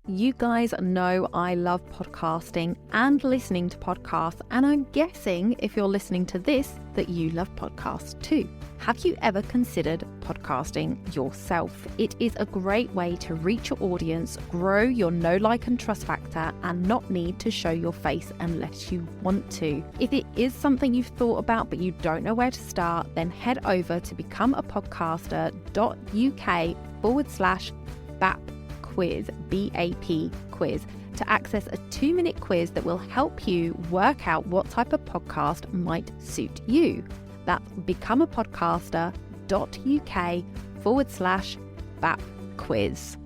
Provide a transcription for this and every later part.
You guys know I love podcasting and listening to podcasts, and I'm guessing if you're listening to this that you love podcasts too. Have you ever considered podcasting yourself? It is a great way to reach your audience, grow your know, like and trust factor, and not need to show your face unless you want to. If it is something you've thought about but you don't know where to start, then head over to becomeapodcaster.uk/BAP quiz, BAP quiz, to access a 2-minute quiz that will help you work out what type of podcast might suit you. That's becomeapodcaster.uk/BAP quiz.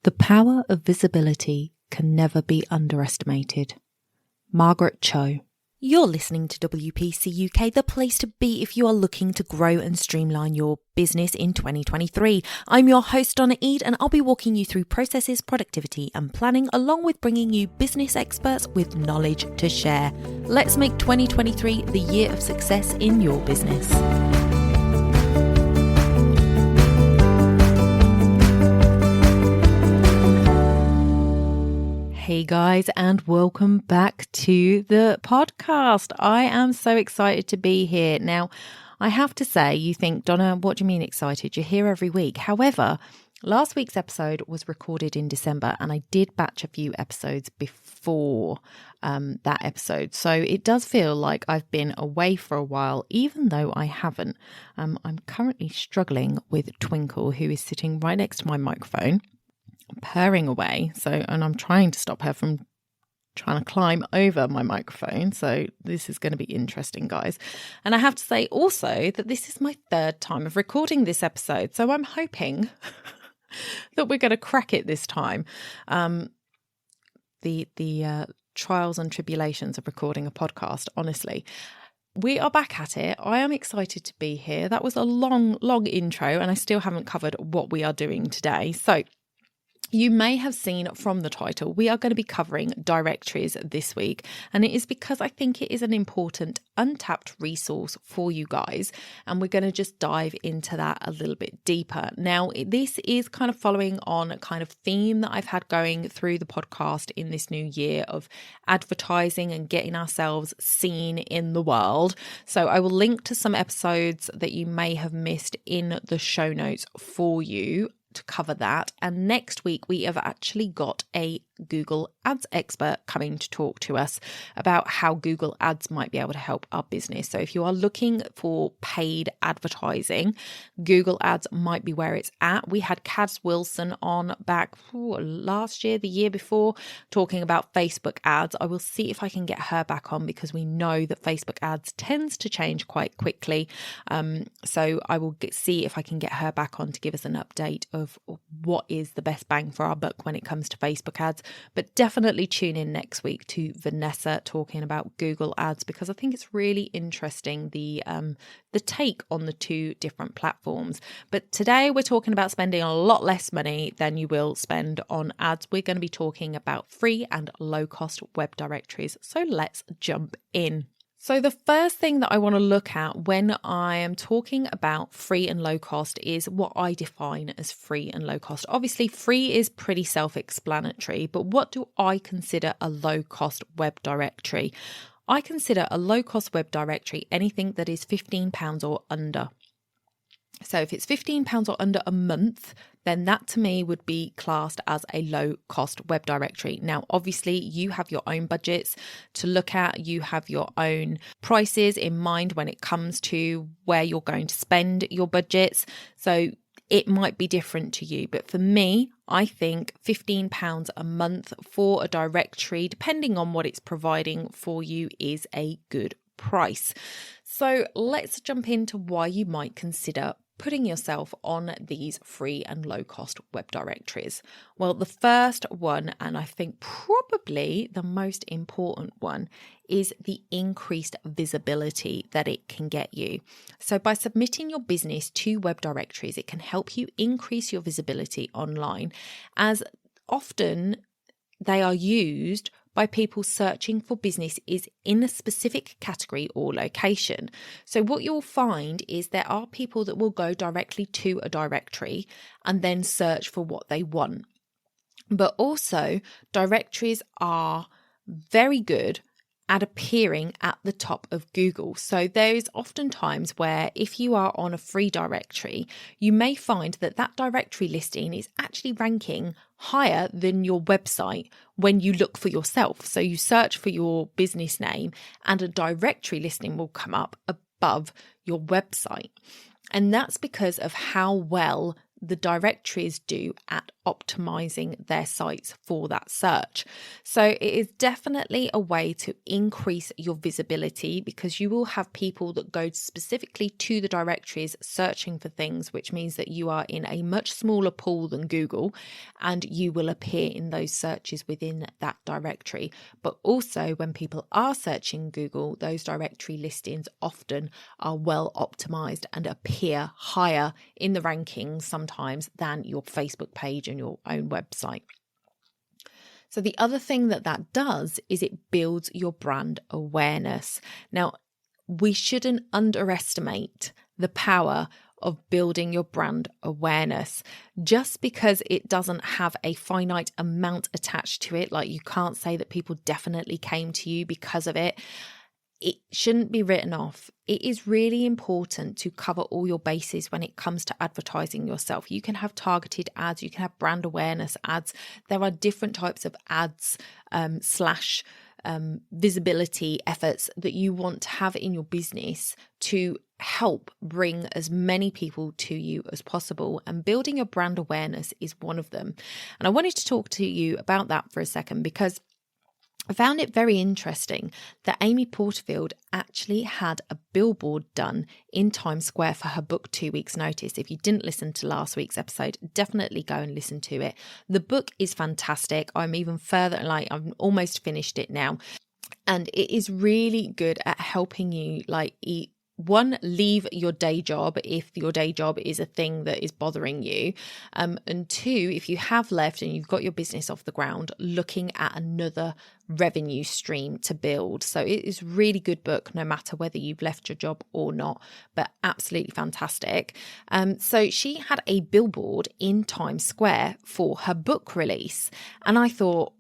The power of visibility can never be underestimated. Margaret Cho. You're listening to WPC UK, the place to be if you are looking to grow and streamline your business in 2023. I'm your host, Donna Eade, and I'll be walking you through processes, productivity and planning, along with bringing you business experts with knowledge to share. Let's make 2023 the year of success in your business. Hey guys, and welcome back to the podcast. I am so excited to be here. Now, I have to say, you think, Donna, what do you mean excited? You're here every week. However, last week's episode was recorded in December, and I did batch a few episodes before that episode. So it does feel like I've been away for a while, even though I haven't. I'm currently struggling with Twinkle, who is sitting right next to my microphone, purring away. And I'm trying to stop her from trying to climb over my microphone. So this is going to be interesting, guys. And I have to say also that this is my third time of recording this episode. So I'm hoping that we're going to crack it this time. The trials and tribulations of recording a podcast, honestly. We are back at it. I am excited to be here. That was a long intro, and I still haven't covered what we are doing today. So you may have seen from the title, we are going to be covering directories this week, and it is because I think it is an important untapped resource for you guys, and we're going to just dive into that a little bit deeper. Now, this is kind of following on a kind of theme that I've had going through the podcast in this new year of advertising and getting ourselves seen in the world. So I will link to some episodes that you may have missed in the show notes for you to cover that. And next week we have actually got a Google Ads expert coming to talk to us about how Google Ads might be able to help our business. So if you are looking for paid advertising, Google Ads might be where it's at. We had Kaz Wilson on back last year, the year before, talking about Facebook ads. I will see if I can get her back on, because we know that Facebook ads tends to change quite quickly. So I will see if I can get her back on to give us an update of what is the best bang for our buck when it comes to Facebook ads. But definitely tune in next week to Vanessa talking about Google Ads, because I think it's really interesting the take on the two different platforms. But today we're talking about spending a lot less money than you will spend on ads. We're going to be talking about free and low cost web directories. So let's jump in. So the first thing that I want to look at when I am talking about free and low cost is what I define as free and low cost. Obviously, free is pretty self-explanatory, but what do I consider a low cost web directory? I consider a low cost web directory anything that is £15 or under. So if it's £15 or under a month, then that to me would be classed as a low cost web directory. Now, obviously you have your own budgets to look at. You have your own prices in mind when it comes to where you're going to spend your budgets. So it might be different to you. But for me, I think £15 a month for a directory, depending on what it's providing for you, is a good price. So let's jump into why you might consider putting yourself on these free and low cost web directories. Well, the first one, and I think probably the most important one, is the increased visibility that it can get you. So by submitting your business to web directories, it can help you increase your visibility online, as often they are used by people searching for business is in a specific category or location. So what you'll find is there are people that will go directly to a directory and then search for what they want. But also, directories are very good at appearing at the top of Google. So there is often times where if you are on a free directory, you may find that that directory listing is actually ranking higher than your website when you look for yourself. So you search for your business name and a directory listing will come up above your website. And that's because of how well the directories do at optimizing their sites for that search. So it is definitely a way to increase your visibility, because you will have people that go specifically to the directories searching for things, which means that you are in a much smaller pool than Google and you will appear in those searches within that directory. But also when people are searching Google, those directory listings often are well optimized and appear higher in the rankings sometimes than your Facebook page and your own website. So the other thing that does is it builds your brand awareness. Now, we shouldn't underestimate the power of building your brand awareness. Just because it doesn't have a finite amount attached to it, like you can't say that people definitely came to you because of it, it shouldn't be written off. It is really important to cover all your bases when it comes to advertising yourself. You can have targeted ads, you can have brand awareness ads. There are different types of ads slash visibility efforts that you want to have in your business to help bring as many people to you as possible. And building your brand awareness is one of them. And I wanted to talk to you about that for a second, because I found it very interesting that Amy Porterfield actually had a billboard done in Times Square for her book 2 Weeks Notice. If you didn't listen to last week's episode, definitely go and listen to it. The book is fantastic. I'm even further, I've almost finished it now. And it is really good at helping you, one, leave your day job if your day job is a thing that is bothering you. And two, if you have left and you've got your business off the ground, looking at another revenue stream to build. So it is a really good book, no matter whether you've left your job or not, but absolutely fantastic. So she had a billboard in Times Square for her book release. And I thought,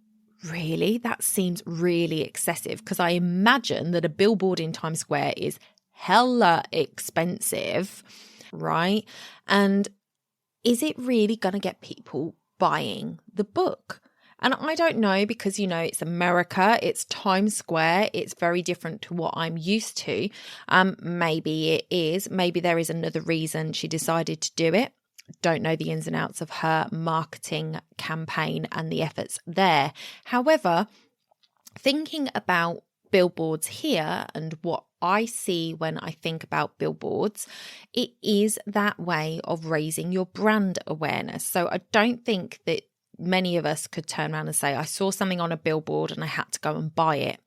really? That seems really excessive, because I imagine that a billboard in Times Square is hella expensive, right? And is it really going to get people buying the book? And I don't know, because, it's America, it's Times Square, it's very different to what I'm used to. Maybe it is. Maybe there is another reason she decided to do it. Don't know the ins and outs of her marketing campaign and the efforts there. However, thinking about billboards here and what I see when I think about billboards, it is that way of raising your brand awareness. So I don't think that many of us could turn around and say, I saw something on a billboard and I had to go and buy it.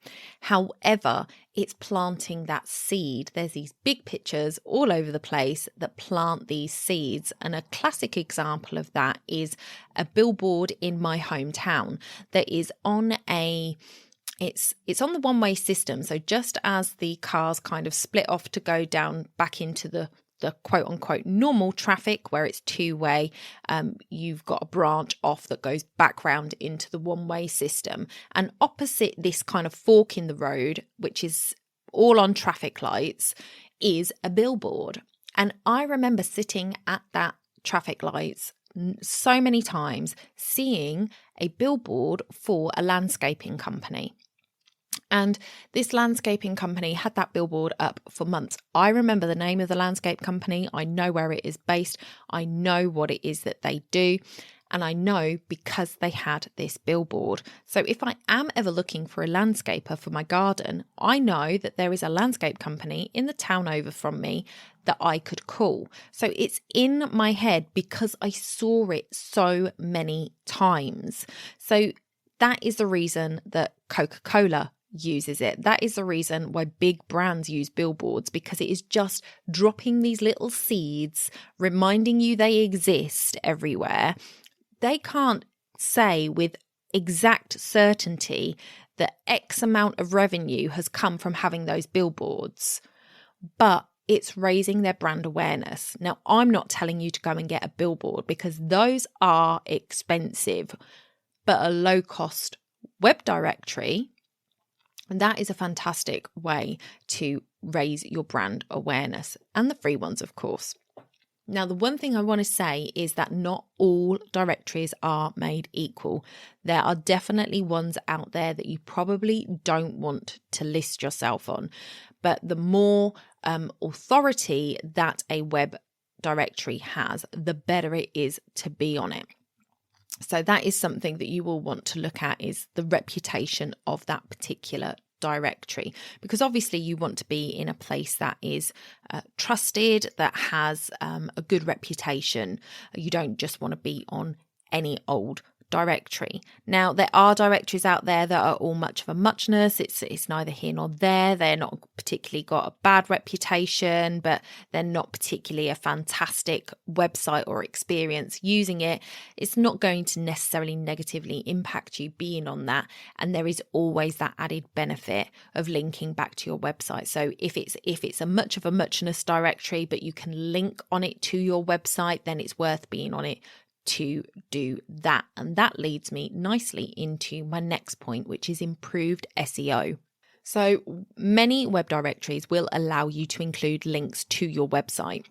However, it's planting that seed. There's these big pictures all over the place that plant these seeds. And a classic example of that is a billboard in my hometown that is on it's on the one-way system. So just as the cars kind of split off to go down back into the quote unquote normal traffic where it's two-way, you've got a branch off that goes back round into the one-way system. And opposite this kind of fork in the road, which is all on traffic lights, is a billboard. And I remember sitting at that traffic lights so many times, seeing a billboard for a landscaping company. And this landscaping company had that billboard up for months. I remember the name of the landscape company. I know where it is based. I know what it is that they do. And I know because they had this billboard. So if I am ever looking for a landscaper for my garden, I know that there is a landscape company in the town over from me that I could call. So it's in my head because I saw it so many times. So that is the reason that Coca-Cola uses it. That is the reason why big brands use billboards, because it is just dropping these little seeds, reminding you they exist everywhere. They can't say with exact certainty that X amount of revenue has come from having those billboards, but it's raising their brand awareness. Now, I'm not telling you to go and get a billboard because those are expensive. but a low cost web directory, and that is a fantastic way to raise your brand awareness, and the free ones, of course. Now, the one thing I want to say is that not all directories are made equal. There are definitely ones out there that you probably don't want to list yourself on, but the more authority that a web directory has, the better it is to be on it. So that is something that you will want to look at, is the reputation of that particular directory, because obviously you want to be in a place that is trusted, that has a good reputation. You don't just want to be on any old directory. Now, there are directories out there that are all much of a muchness. It's neither here nor there. They're not particularly got a bad reputation, but they're not particularly a fantastic website or experience using it. It's not going to necessarily negatively impact you being on that, and there is always that added benefit of linking back to your website. So if it's a much of a muchness directory, but you can link on it to your website, then it's worth being on it to do that. And that leads me nicely into my next point, which is improved SEO. So many web directories will allow you to include links to your website,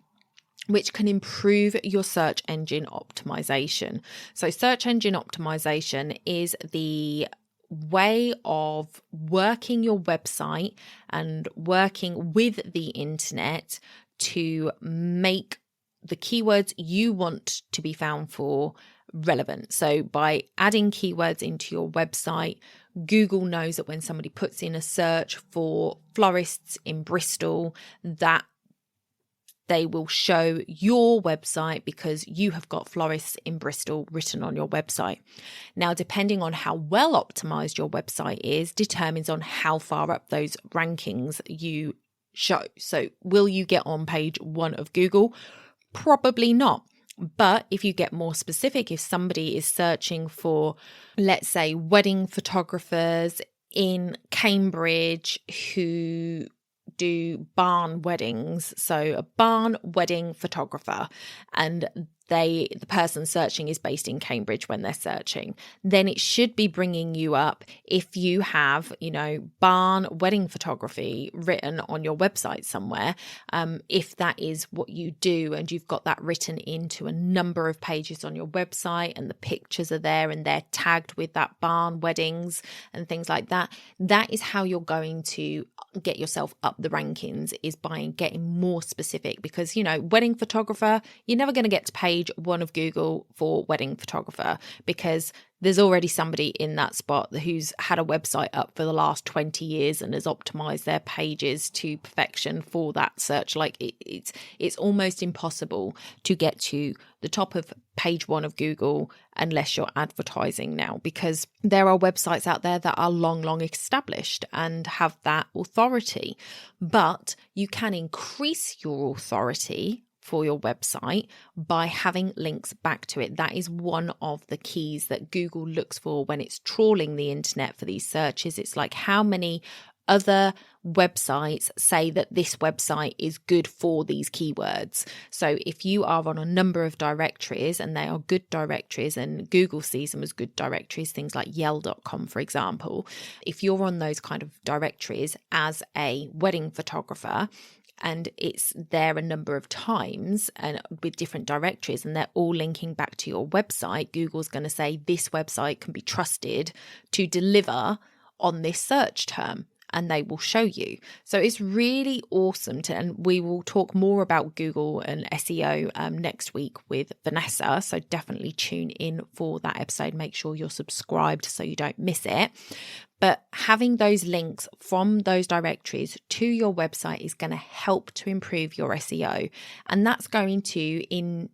which can improve your search engine optimization. So search engine optimization is the way of working your website and working with the internet to make the keywords you want to be found for relevant. So by adding keywords into your website, Google knows that when somebody puts in a search for florists in Bristol, that they will show your website because you have got florists in Bristol written on your website. Now, depending on how well optimized your website is, determines on how far up those rankings you show. So will you get on page 1 of Google? Probably not. But if you get more specific, if somebody is searching for, let's say, wedding photographers in Cambridge who do barn weddings, so a barn wedding photographer, and the person searching is based in Cambridge when they're searching, then it should be bringing you up if you have, barn wedding photography written on your website somewhere. If that is what you do and you've got that written into a number of pages on your website and the pictures are there and they're tagged with that barn weddings and things like that, that is how you're going to get yourself up the rankings, is by getting more specific, because, wedding photographer, you're never going to get to page 1 of Google for wedding photographer because there's already somebody in that spot who's had a website up for the last 20 years and has optimized their pages to perfection for that search. Like it's almost impossible to get to the top of page 1 of Google unless you're advertising now, because there are websites out there that are long established and have that authority. But you can increase your authority for your website by having links back to it. That is one of the keys that Google looks for when it's trawling the internet for these searches. It's like, how many other websites say that this website is good for these keywords? So if you are on a number of directories and they are good directories and Google sees them as good directories, things like yell.com, for example, if you're on those kind of directories as a wedding photographer, and it's there a number of times and with different directories and they're all linking back to your website, Google's going to say this website can be trusted to deliver on this search term, and they will show you. So it's really awesome and we will talk more about Google and SEO next week with Vanessa. So definitely tune in for that episode. Make sure you're subscribed so you don't miss it. But having those links from those directories to your website is going to help to improve your SEO. And that's going to, in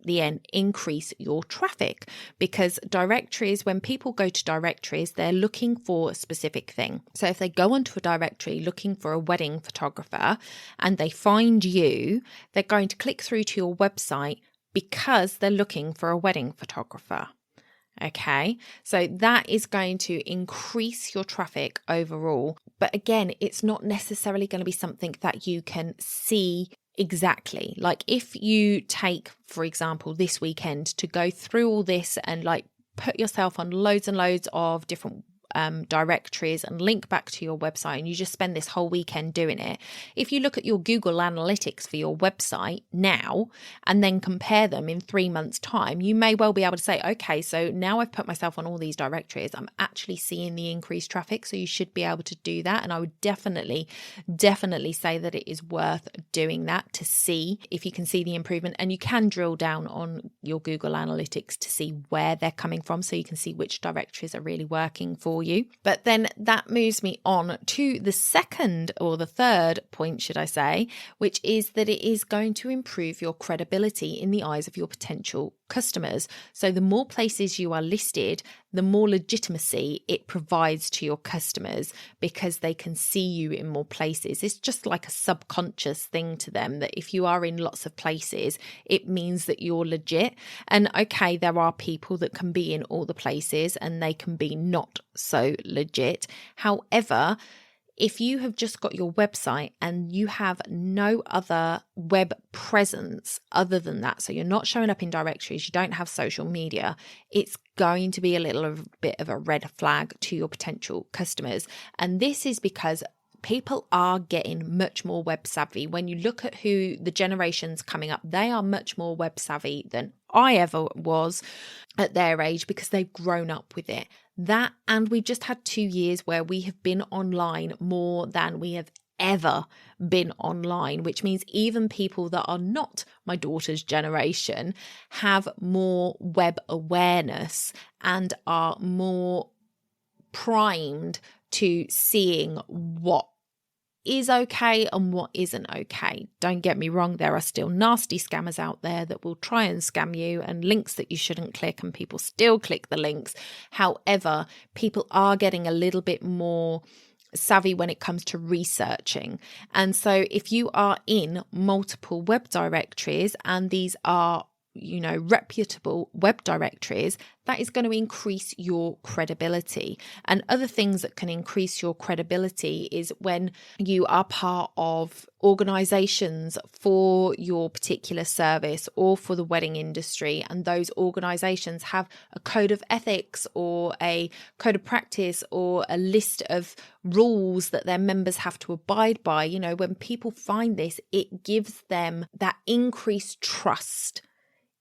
the end, increase your traffic, because directories, when people go to directories, they're looking for a specific thing. So if they go onto a directory looking for a wedding photographer and they find you, they're going to click through to your website because they're looking for a wedding photographer. Okay, so that is going to increase your traffic overall. But again, it's not necessarily going to be something that you can see exactly. Like if you take, for example, this weekend to go through all this and put yourself on loads and loads of different directories and link back to your website, and you just spend this whole weekend doing it. If you look at your Google Analytics for your website now and then compare them in 3 months' time, you may well be able to say, okay, so now I've put myself on all these directories, I'm actually seeing the increased traffic. So you should be able to do that. And I would definitely say that it is worth doing that to see if you can see the improvement. And you can drill down on your Google Analytics to see where they're coming from, so you can see which directories are really working for you. But then that moves me on to the second, or the third point, should I say, which is that it is going to improve your credibility in the eyes of your potential customers. So the more places you are listed, the more legitimacy it provides to your customers, because they can see you in more places. It's just like a subconscious thing to them that if you are in lots of places, it means that you're legit. And okay, there are people that can be in all the places and they can be not so legit. However, if you have just got your website and you have no other web presence other than that, so you're not showing up in directories, you don't have social media, it's going to be a little bit of a red flag to your potential customers. And this is because people are getting much more web savvy. When you look at who the generations coming up, they are much more web savvy than I ever was at their age, because they've grown up with it. That, and we've just had 2 years where we have been online more than we have ever been online, which means even people that are not my daughter's generation have more web awareness and are more primed to seeing what is okay and what isn't okay. Don't get me wrong, there are still nasty scammers out there that will try and scam you, and links that you shouldn't click, and people still click the links. However, people are getting a little bit more savvy when it comes to researching. And so if you are in multiple web directories, and these are reputable web directories, that is going to increase your credibility. And other things that can increase your credibility is when you are part of organizations for your particular service or for the wedding industry, and those organizations have a code of ethics or a code of practice or a list of rules that their members have to abide by. When people find this, it gives them that increased trust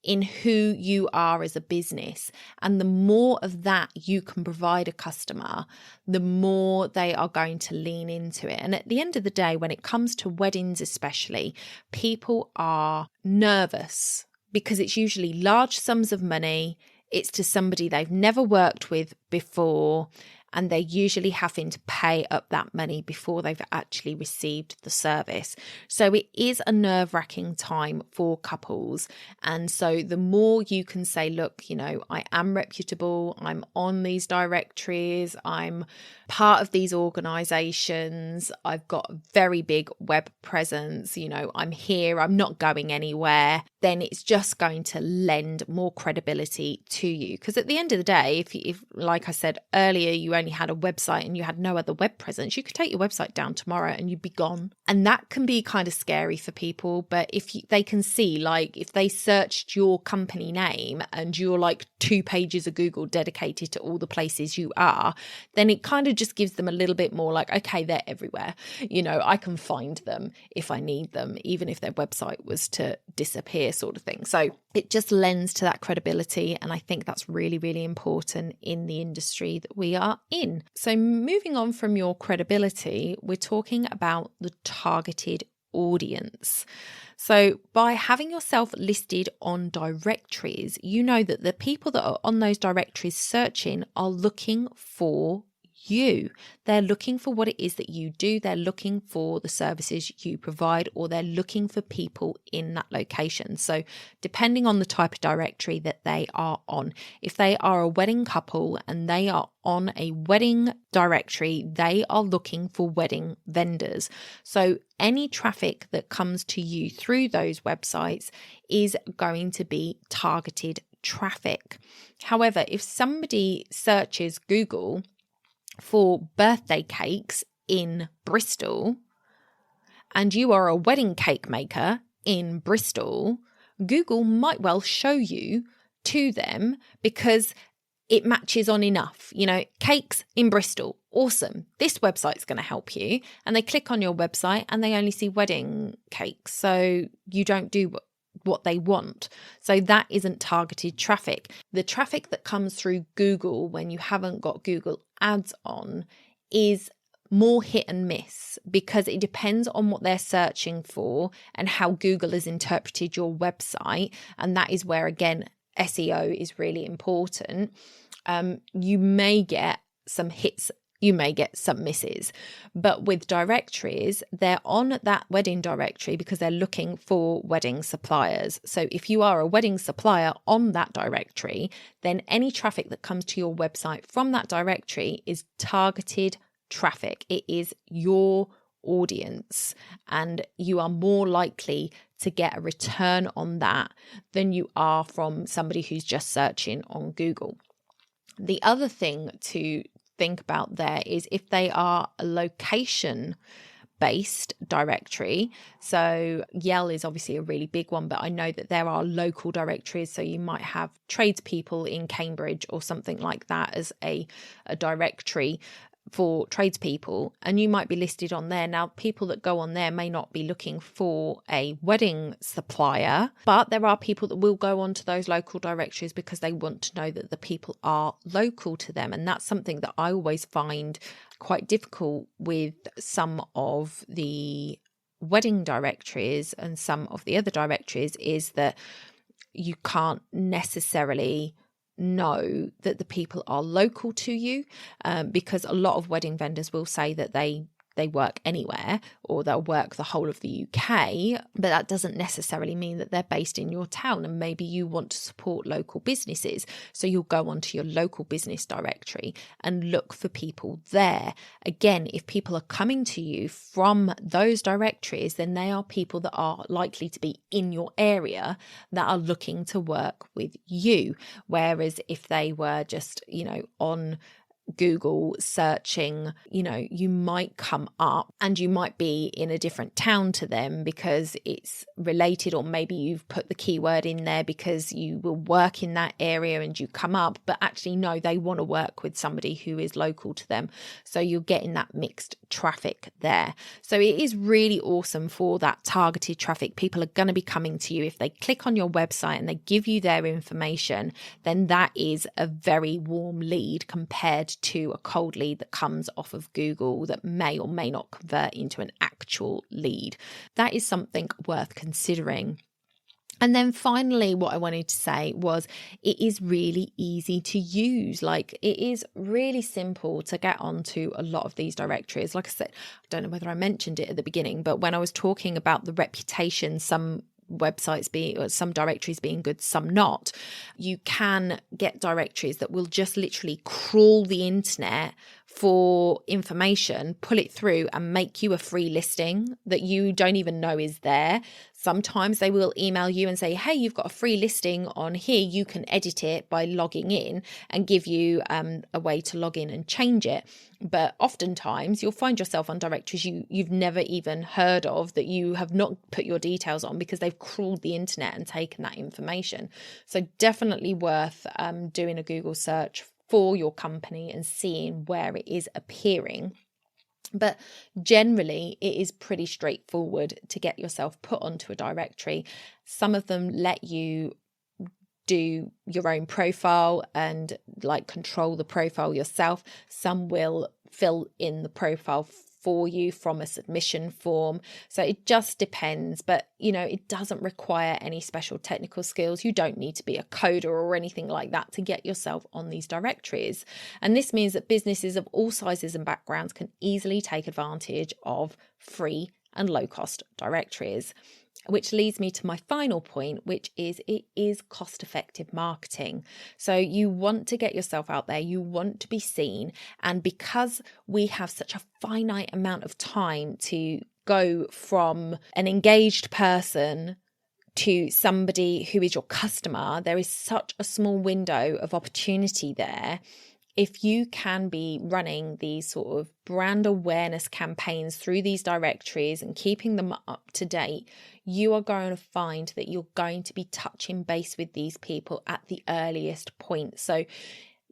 in who you are as a business. And the more of that you can provide a customer, the more they are going to lean into it. And at the end of the day, when it comes to weddings especially, people are nervous because it's usually large sums of money. It's to somebody they've never worked with before, and they're usually having to pay up that money before they've actually received the service. So it is a nerve-wracking time for couples. And so the more you can say, look, I am reputable, I'm on these directories, I'm part of these organizations, I've got a very big web presence, I'm here, I'm not going anywhere, then it's just going to lend more credibility to you. Because at the end of the day, if like I said earlier, you only had a website and you had no other web presence, you could take your website down tomorrow and you'd be gone. And that can be kind of scary for people. But if they can see, like, if they searched your company name and you're like 2 pages of Google dedicated to all the places you are, then it kind of just gives them a little bit more like, okay, they're everywhere. I can find them if I need them, even if their website was to disappear, sort of thing. So it just lends to that credibility. And I think that's really, really important in the industry that we are in. So moving on from your credibility, we're talking about the targeted audience. So by having yourself listed on directories, you know that the people that are on those directories searching are looking for you. They're looking for what it is that you do. They're looking for the services you provide, or they're looking for people in that location. So depending on the type of directory that they are on, if they are a wedding couple and they are on a wedding directory, they are looking for wedding vendors. So any traffic that comes to you through those websites is going to be targeted traffic. However, if somebody searches Google for birthday cakes in Bristol, and you are a wedding cake maker in Bristol, Google might well show you to them, because it matches on enough. Cakes in Bristol, awesome. This website's going to help you. And they click on your website and they only see wedding cakes. So you don't do what they want. So that isn't targeted traffic. The traffic that comes through Google when you haven't got Google ads on is more hit and miss, because it depends on what they're searching for and how Google has interpreted your website. And that is where, again, SEO is really important. You may get some hits, you may get some misses, but with directories, they're on that wedding directory because they're looking for wedding suppliers. So if you are a wedding supplier on that directory, then any traffic that comes to your website from that directory is targeted traffic. It is your audience, and you are more likely to get a return on that than you are from somebody who's just searching on Google. The other thing to think about there is if they are a location based directory. So Yell is obviously a really big one, but I know that there are local directories. So you might have tradespeople in Cambridge or something like that as a directory for tradespeople, and you might be listed on there. Now, people that go on there may not be looking for a wedding supplier, but there are people that will go onto those local directories because they want to know that the people are local to them. And that's something that I always find quite difficult with some of the wedding directories and some of the other directories, is that you can't necessarily know that the people are local to you, because a lot of wedding vendors will say that they work anywhere, or they'll work the whole of the UK, but that doesn't necessarily mean that they're based in your town. And maybe you want to support local businesses, so you'll go onto your local business directory and look for people there. Again, if people are coming to you from those directories, then they are people that are likely to be in your area that are looking to work with you. Whereas if they were just, on Google searching, you might come up and you might be in a different town to them because it's related, or maybe you've put the keyword in there because you will work in that area and you come up, but actually no, they want to work with somebody who is local to them. So you're getting that mixed traffic there. So it is really awesome for that targeted traffic. People are going to be coming to you. If they click on your website and they give you their information, then that is a very warm lead compared to a cold lead that comes off of Google that may or may not convert into an actual lead. That is something worth considering. And then finally, what I wanted to say was it is really easy to use. Like, it is really simple to get onto a lot of these directories. Like I said, I don't know whether I mentioned it at the beginning, but when I was talking about the reputation, some websites being, or some directories being good, some not, you can get directories that will just literally crawl the internet for information, pull it through and make you a free listing that you don't even know is there. Sometimes they will email you and say, hey, you've got a free listing on here. You can edit it by logging in, and give you a way to log in and change it. But oftentimes you'll find yourself on directories you've never even heard of, that you have not put your details on because they've crawled the internet and taken that information. So definitely worth doing a Google search for your company and seeing where it is appearing. But generally, it is pretty straightforward to get yourself put onto a directory. Some of them let you do your own profile and control the profile yourself. Some will fill in the profile for you from a submission form. So it just depends, but it doesn't require any special technical skills. You don't need to be a coder or anything like that to get yourself on these directories. And this means that businesses of all sizes and backgrounds can easily take advantage of free and low cost directories. Which leads me to my final point, which is it is cost-effective marketing. So you want to get yourself out there, you want to be seen. And because we have such a finite amount of time to go from an engaged person to somebody who is your customer, there is such a small window of opportunity there. If you can be running these sort of brand awareness campaigns through these directories and keeping them up to date, you are going to find that you're going to be touching base with these people at the earliest point. So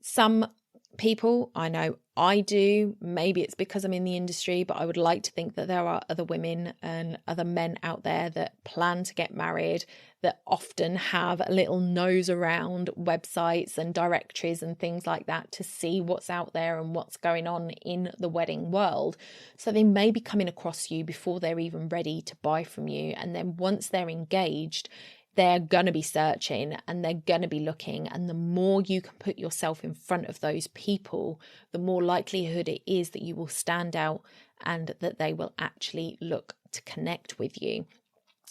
Some people, I know I do, maybe it's because I'm in the industry, but I would like to think that there are other women and other men out there that plan to get married, that often have a little nose around websites and directories and things like that to see what's out there and what's going on in the wedding world. So they may be coming across you before they're even ready to buy from you. And then once they're engaged, they're going to be searching and they're going to be looking. And the more you can put yourself in front of those people, the more likelihood it is that you will stand out and that they will actually look to connect with you.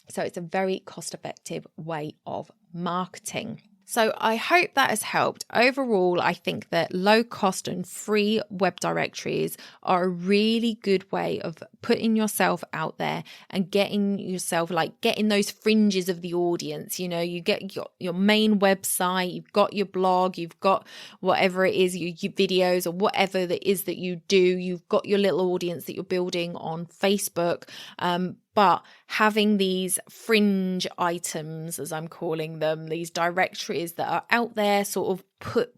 So it's a very cost-effective way of marketing. So I hope that has helped. Overall, I think that low cost and free web directories are a really good way of putting yourself out there and getting yourself, like getting those fringes of the audience. You know, you get your main website, you've got your blog, you've got whatever it is, your videos or whatever it is that you do. You've got your little audience that you're building on Facebook. But having these fringe items, as I'm calling them, these directories that are out there, sort of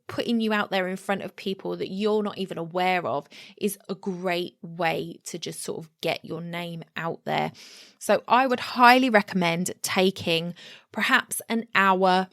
putting you out there in front of people that you're not even aware of, is a great way to just sort of get your name out there. So I would highly recommend taking perhaps an hour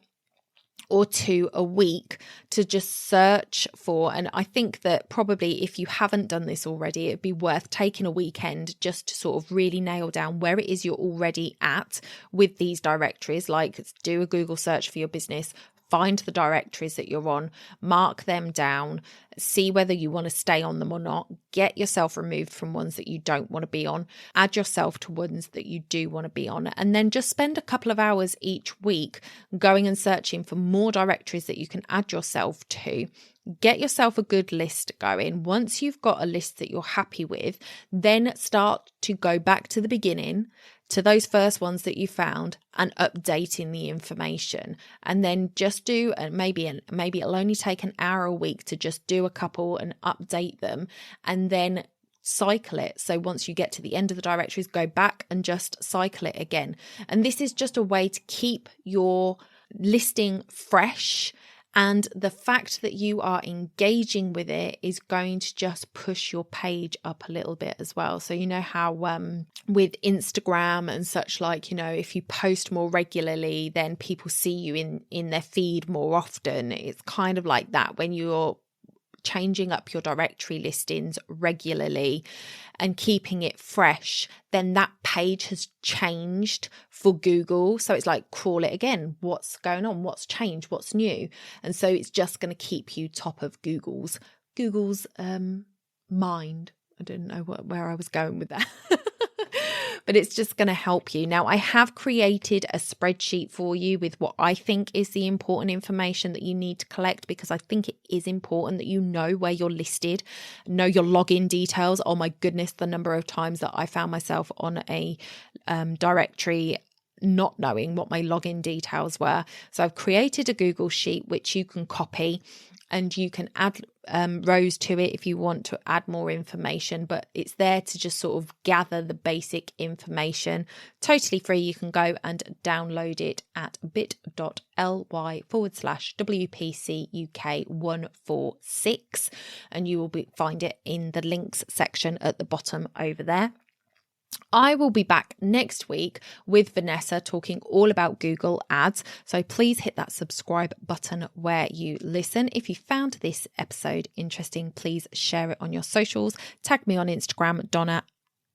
or two a week to just search for, and I think that probably if you haven't done this already, it'd be worth taking a weekend just to sort of really nail down where it is you're already at with these directories. Like, do a Google search for your business, find the directories that you're on, mark them down, see whether you want to stay on them or not, get yourself removed from ones that you don't want to be on, add yourself to ones that you do want to be on, and then just spend a couple of hours each week going and searching for more directories that you can add yourself to. Get yourself a good list going. Once you've got a list that you're happy with, then start to go back to the beginning, to those first ones that you found, and updating the information. And then just do, and maybe it'll only take an hour a week to just do a couple and update them, and then cycle it. So once you get to the end of the directories, go back and just cycle it again. And this is just a way to keep your listing fresh. And the fact that you are engaging with it is going to just push your page up a little bit as well. So you know how with Instagram and such, like, you know, if you post more regularly, then people see you in their feed more often. It's kind of like that when you're changing up your directory listings regularly and keeping it fresh, then that page has changed for Google. So it's like, crawl it again. What's going on? What's changed? What's new? And so it's just going to keep you top of Google's mind. I didn't know where I was going with that. But it's just going to help you. Now, I have created a spreadsheet for you with what I think is the important information that you need to collect, because I think it is important that you know where you're listed, know your login details. Oh my goodness, the number of times that I found myself on a directory not knowing what my login details were. So I've created a Google sheet which you can copy, and you can add rows to it if you want to add more information, but it's there to just sort of gather the basic information. Totally free. You can go and download it at bit.ly/WPCUK146, and you will find it in the links section at the bottom over there. I will be back next week with Vanessa talking all about Google Ads. So please hit that subscribe button where you listen. If you found this episode interesting, please share it on your socials. Tag me on Instagram, Donna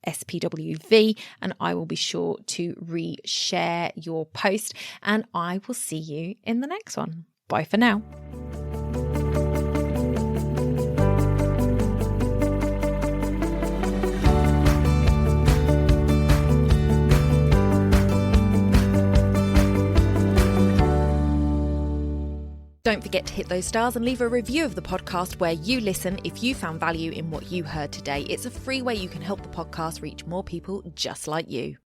SPWV, and I will be sure to reshare your post. And I will see you in the next one. Bye for now. Don't forget to hit those stars and leave a review of the podcast where you listen if you found value in what you heard today. It's a free way you can help the podcast reach more people just like you.